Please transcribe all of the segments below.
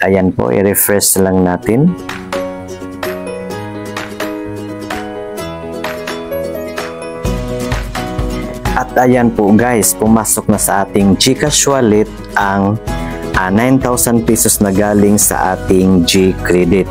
ayan po, i-refresh lang natin. At ayan po guys, pumasok na sa ating GCash wallet ang 9,000 pesos na galing sa ating G-Credit.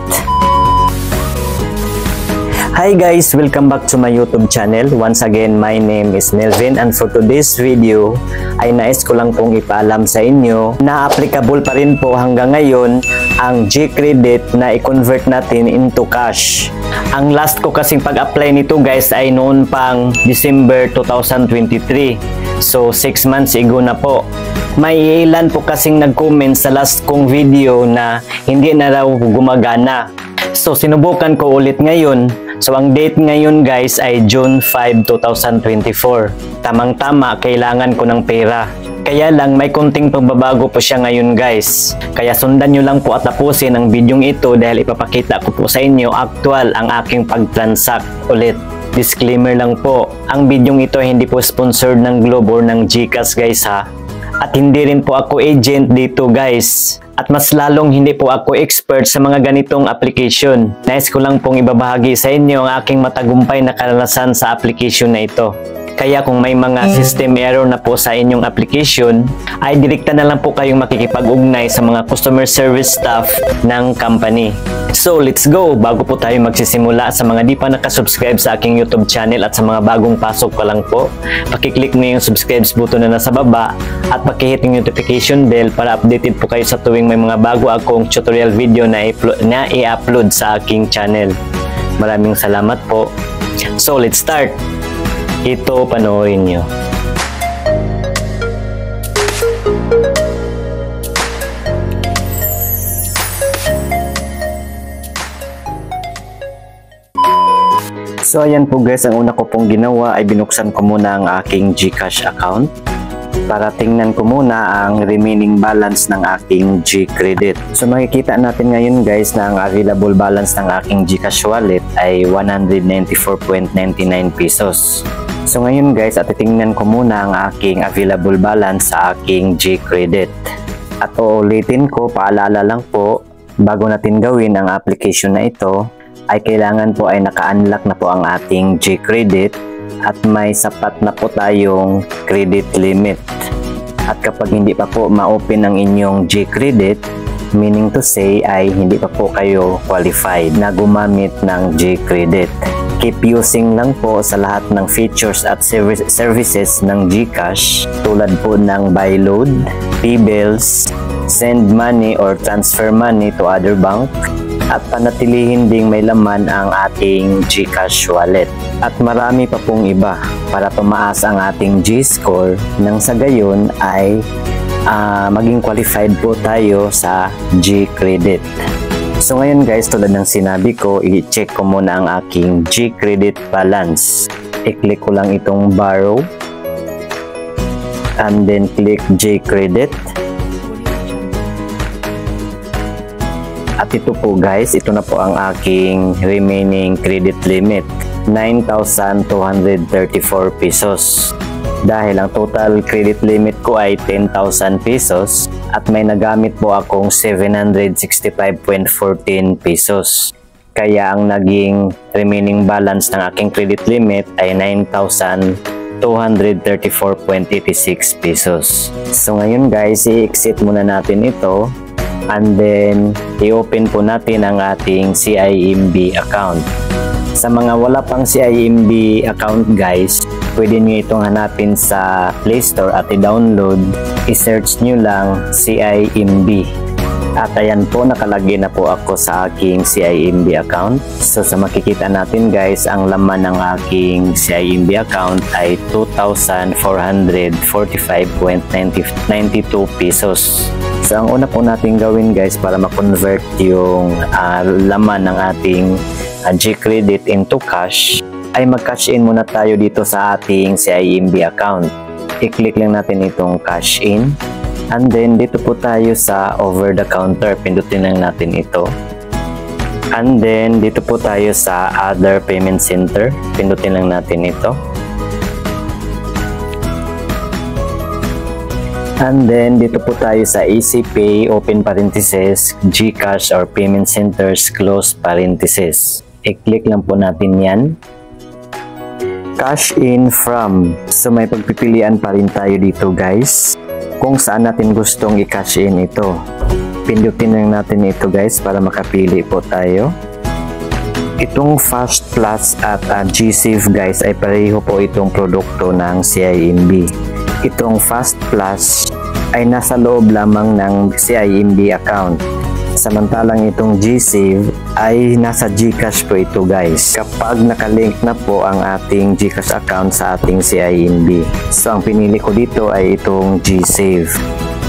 Hi guys! Welcome back to my YouTube channel. Once again, my name is Melvin, and for today's video ay nais ko lang pong ipaalam sa inyo na applicable pa rin po hanggang ngayon ang G-Credit na i-convert natin into cash. Ang last ko kasing pag-apply nito guys ay noon pang December 2023. So 6 months ago na po. May ilan po kasing nag-comment sa last kong video na hindi na raw gumagana. So sinubukan ko ulit ngayon. So ang date ngayon guys ay June 5, 2024. Tamang-tama, kailangan ko ng pera. Kaya lang may konting pagbabago po siya ngayon guys. Kaya sundan nyo lang po at tapusin ang bidyong ito dahil ipapakita ko po sa inyo actual ang aking pag-transact ulit. Disclaimer lang po, ang bidyong ito hindi po sponsored ng Globe or ng GCash guys ha. At hindi rin po ako agent dito guys. At mas lalong hindi po ako expert sa mga ganitong application. Nais ko lang pong ibabahagi sa inyo ang aking matagumpay na karanasan sa application na ito. Kaya kung may mga system error na po sa inyong application, ay direkta na lang po kayong makikipag-ugnay sa mga customer service staff ng company. So let's go! Bago po tayo magsisimula, sa mga di pa nakasubscribe sa aking YouTube channel at sa mga bagong pasok pa lang po, pakiclick nyo yung subscribe button na nasa baba at pakihit yung notification bell para updated po kayo sa tuwing may mga bago akong tutorial video na i-upload sa aking channel. Maraming salamat po. So let's start! Ito, panoorin nyo. So ayan po guys, ang una ko pong ginawa ay binuksan ko muna ang aking GCash account para tingnan ko muna ang remaining balance ng aking G-Credit. So makikita natin ngayon guys na ang available balance ng aking GCash wallet ay 194.99 pesos. So ngayon guys, at titingnan ko muna ang aking available balance sa aking G-Credit. At uulitin ko, paalala lang po, bago natin gawin ang application na ito, ay kailangan po ay naka-unlock na po ang ating G-Credit at may sapat na po tayong credit limit. At kapag hindi pa po ma-open ang inyong G-Credit, meaning to say ay hindi pa po kayo qualified na gumamit ng G-Credit. Keep using lang po sa lahat ng features at services ng GCash tulad po ng buy load, pay bills, send money or transfer money to other bank, at panatilihin ding may laman ang ating GCash wallet. At marami pa pong iba para tumaas ang ating G-score nang sa gayon ay maging qualified po tayo sa G-Credit. So ngayon guys, tulad ng sinabi ko, i-check ko muna ang aking G-Credit balance. I-click ko lang itong borrow and then click G-Credit. At ito po guys, ito na po ang aking remaining credit limit, 9,234 pesos. Dahil ang total credit limit ko ay 10,000 pesos at may nagamit po akong 765.14 pesos. Kaya ang naging remaining balance ng aking credit limit ay 9,234.86 pesos. So ngayon guys, i-exit muna natin ito and then i-open po natin ang ating CIMB account. Sa mga wala pang CIMB account guys, pwede nyo itong hanapin sa Play Store at i-download. I-search nyo lang CIMB. At ayan po, nakalagay na po ako sa aking CIMB account. So sa makikita natin guys, ang laman ng aking CIMB account ay 2,445.92 pesos. So ang una po natin gawin guys para ma-convert yung laman ng ating G-Credit into cash ay mag-cash in muna tayo dito sa ating CIMB account. I-click lang natin itong cash in and then dito po tayo sa over the counter, pindutin lang natin ito. And then dito po tayo sa other payment center, pindutin lang natin ito. And then dito po tayo sa EasyPay, open parenthesis, GCash or Payment Centers, close parenthesis. I-click lang po natin yan. Cash in from. So may pagpipilian pa rin tayo dito guys, kung saan natin gustong i-cash in ito. Pindutin lang natin ito guys para makapili po tayo. Itong Fast Plus at GSave guys ay pareho po itong produkto ng CIMB. Itong Fast Plus ay nasa loob lamang ng CIMB account. Samantalang itong GSave ay nasa GCash po ito guys, kapag nakalink na po ang ating GCash account sa ating CIMB. So ang pinili ko dito ay itong GSave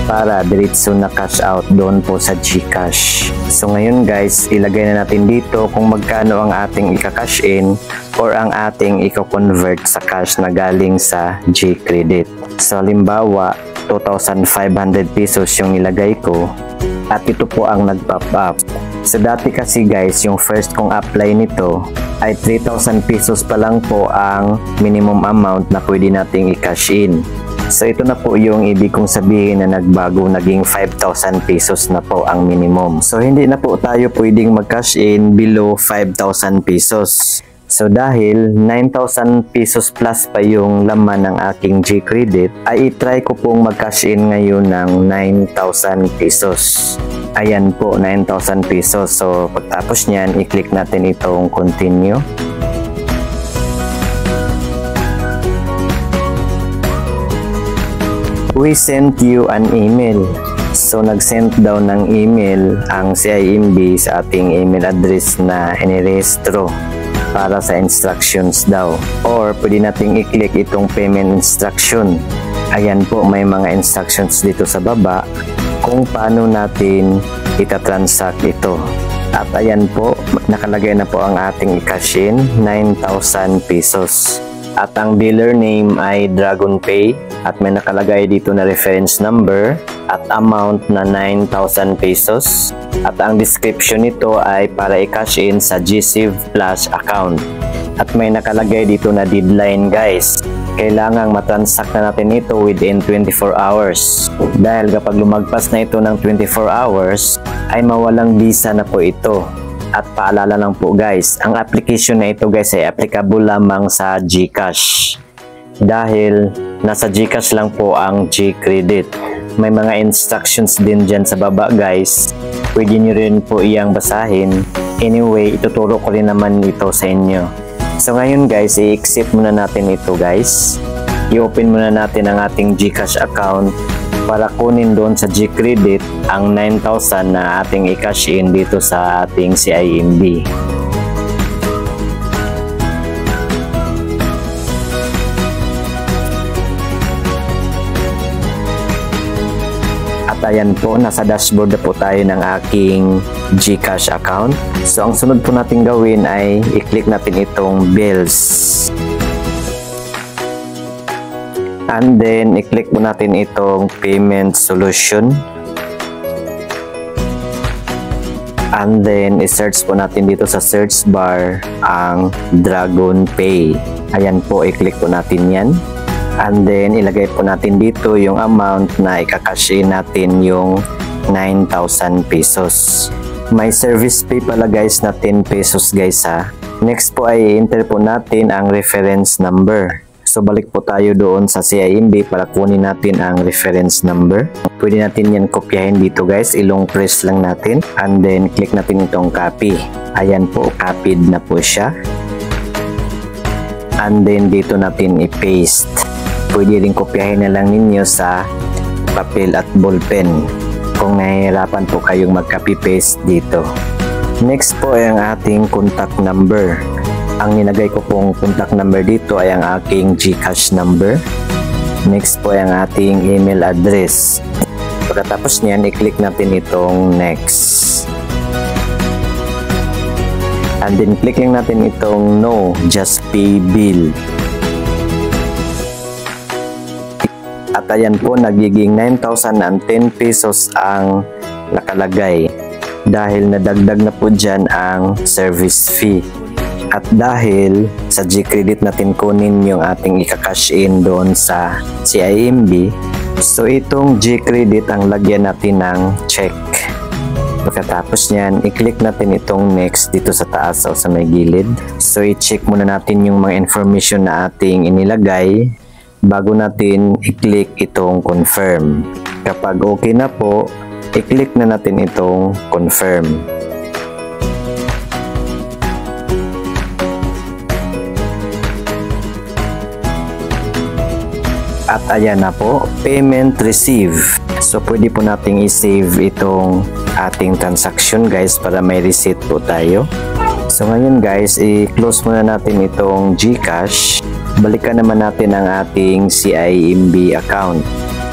para diretso na cash out doon po sa GCash. So ngayon guys, ilagay na natin dito kung magkano ang ating ika-cash in or ang ating i-convert sa cash na galing sa G-Credit. So halimbawa, 2,500 pesos yung nilagay ko at ito po ang nag-pop up. So dati kasi guys, yung first kong apply nito ay 3,000 pesos pa lang po ang minimum amount na pwede nating i-cash in. So ito na po yung ibig kong sabihin na nagbago, naging 5,000 pesos na po ang minimum. So hindi na po tayo pwedeng mag-cash in below 5,000 pesos. So dahil 9,000 pesos plus pa yung laman ng aking G-Credit, ay itry ko pong mag-cash in ngayon ng 9,000 pesos. Ayan po, 9,000 pesos. So pagtapos nyan, i-click natin itong continue. We sent you an email. So nag-send daw ng email ang CIMB sa ating email address na inirehistro para sa instructions daw. Or pwede nating i-click itong payment instruction. Ayan po, may mga instructions dito sa baba kung paano natin itatransact ito. At ayan po, nakalagay na po ang ating i-cash in, 9,000 pesos. At ang dealer name ay DragonPay at may nakalagay dito na reference number at amount na 9,000 pesos. At ang description nito ay para i-cash in sa GSave Plus account. At may nakalagay dito na deadline guys. Kailangang matransact na natin ito within 24 hours. Dahil kapag lumagpas na ito ng 24 hours, ay mawalang visa na po ito. At paalala lang po guys, ang application na ito guys ay applicable lamang sa GCash. Dahil nasa GCash lang po ang G-Credit. May mga instructions din dyan sa baba guys. Pwede nyo rin po iyang basahin. Anyway, ituturo ko rin naman ito sa inyo. So ngayon guys, i-accept muna natin ito guys. I-open muna natin ang ating GCash account para kunin doon sa G-Credit ang 9,000 na ating i-cash in dito sa ating CIMB. At ayan po, nasa dashboard na po tayo ng aking GCash account. So ang sunod po natin gawin ay i-click natin itong bills. And then, i-click po natin itong payment solution. And then, i-search po natin dito sa search bar ang DragonPay. Ayan po, i-click po natin yan. And then, ilagay po natin dito yung amount na i-cash in natin yung 9,000 pesos. May service fee pala guys na 10 pesos guys ha. Next po ay i-enter po natin ang reference number. So balik po tayo doon sa CIMB para kunin natin ang reference number. Pwede natin yan kopyahin dito guys, ilong press lang natin and then click natin itong copy. Ayan po, copied na po siya. And then dito natin i-paste. Pwede rin kopyahin na lang ninyo sa papel at ballpen kung nahihirapan po kayong mag-copy paste dito. Next po ay ang ating contact number. Ang nilagay ko pong contact number dito ay ang aking GCash number. Next po ay ang ating email address. Pagkatapos niyan, i-click natin itong next. And then click lang natin itong no, just pay bill. At ayan po, nagiging 9,010 pesos ang nakalagay. Dahil nadagdag na po dyan ang service fee. At dahil sa G-Credit natin kunin yung ating ika-cash in doon sa CIMB, So itong G-Credit ang lagyan natin ng check. Pagkatapos nyan, i-click natin itong next dito sa taas o sa may gilid. So i-check muna natin yung mga information na ating inilagay bago natin i-click itong confirm. Kapag okay na po, i-click na natin itong confirm. At ayan na po, payment receive. So pwede po nating i-save itong ating transaction guys para may receipt po tayo. So ngayon guys, i-close muna natin itong GCash. Balikan naman natin ang ating CIMB account.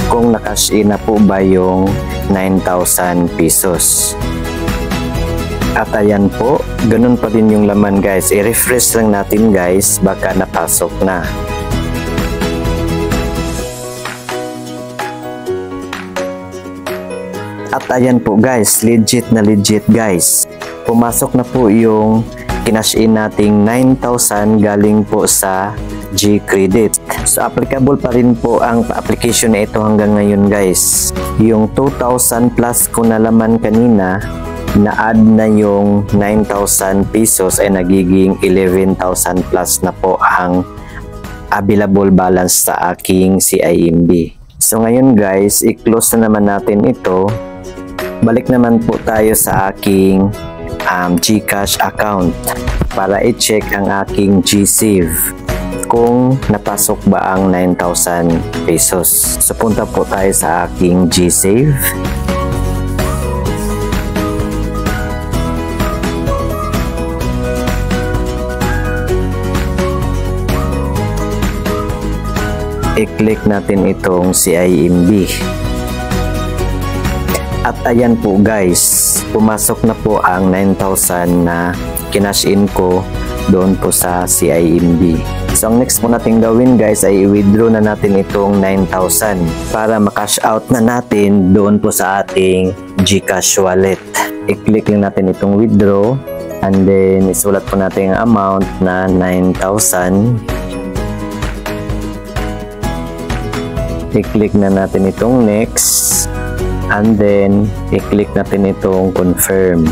Kung na-cash in na po ba yung 9,000 pesos. At ayan po, ganun pa din yung laman guys. I-refresh lang natin guys, baka napasok na. At ayan po guys, legit na legit guys. Pumasok na po yung kinash in nating 9,000 galing po sa G-Credit. So applicable pa rin po ang application na ito hanggang ngayon guys. Yung 2,000 plus ko na laman kanina, na-add na yung 9,000 pesos ay nagiging 11,000 plus na po ang available balance sa aking CIMB. So ngayon guys, i-close na naman natin ito. Balik naman po tayo sa aking GCash account para i-check ang aking G-Save kung napasok ba ang 9,000 pesos. So punta po tayo sa aking G-Save. I-click natin itong CIMB. At ayan po guys, pumasok na po ang 9,000 na kinash in ko doon po sa CIMB. So ang next po natin gawin guys ay i-withdraw na natin itong 9,000 para makash out na natin doon po sa ating GCash wallet. I-click lang natin itong withdraw and then isulat po natin ang amount na 9,000. I-click na natin itong next. And then, i-click natin itong confirm.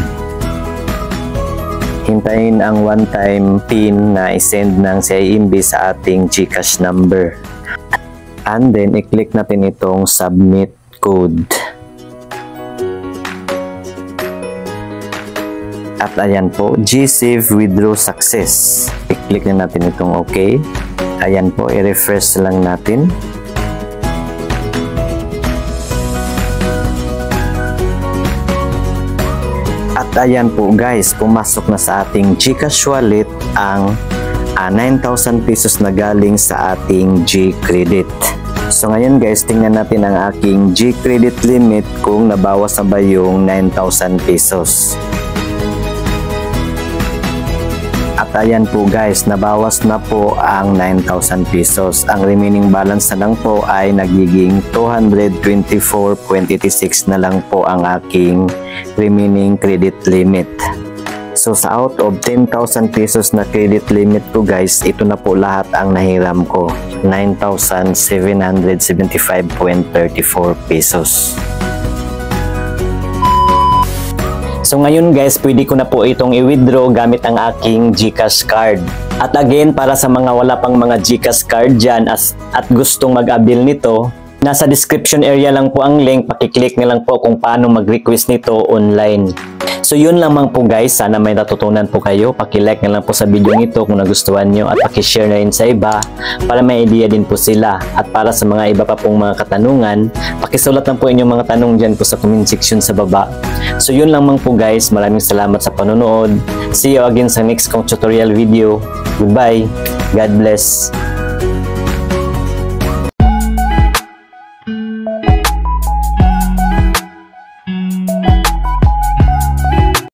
Hintayin ang one-time PIN na i-send ng CIMB sa ating GCash number. And then, i-click natin itong submit code. At ayan po, G-Save withdraw success. I-click na natin itong OK. Ayan po, i-refresh lang natin. At ayan po guys, pumasok na sa ating GCash wallet ang 9,000 pesos na galing sa ating G-Credit. So ngayon guys, tingnan natin ang aking G-Credit limit kung nabawas na ba yung 9,000 pesos. At ayan po guys, nabawas na po ang 9,000 pesos. Ang remaining balance na lang po ay nagiging 224.86 na lang po ang aking remaining credit limit. So sa out of 10,000 pesos na credit limit ko guys, ito na po lahat ang nahiram ko. 9,775.34 pesos. So ngayon guys, pwede ko na po itong i-withdraw gamit ang aking GCash card. At again, para sa mga wala pang mga GCash card dyan at gustong mag-avail nito, nasa description area lang po ang link, pakiclick na lang po kung paano mag-request nito online. So yun lamang po guys, sana may natutunan po kayo. Paki-like na lang po sa video nito kung nagustuhan nyo at paki-share na rin sa iba para may idea din po sila. At para sa mga iba pa pong mga katanungan, pakisulat lang po inyong mga tanong dyan po sa comment section sa baba. So yun lamang po guys, maraming salamat sa panonood. See you again sa next kong tutorial video. Goodbye. God bless.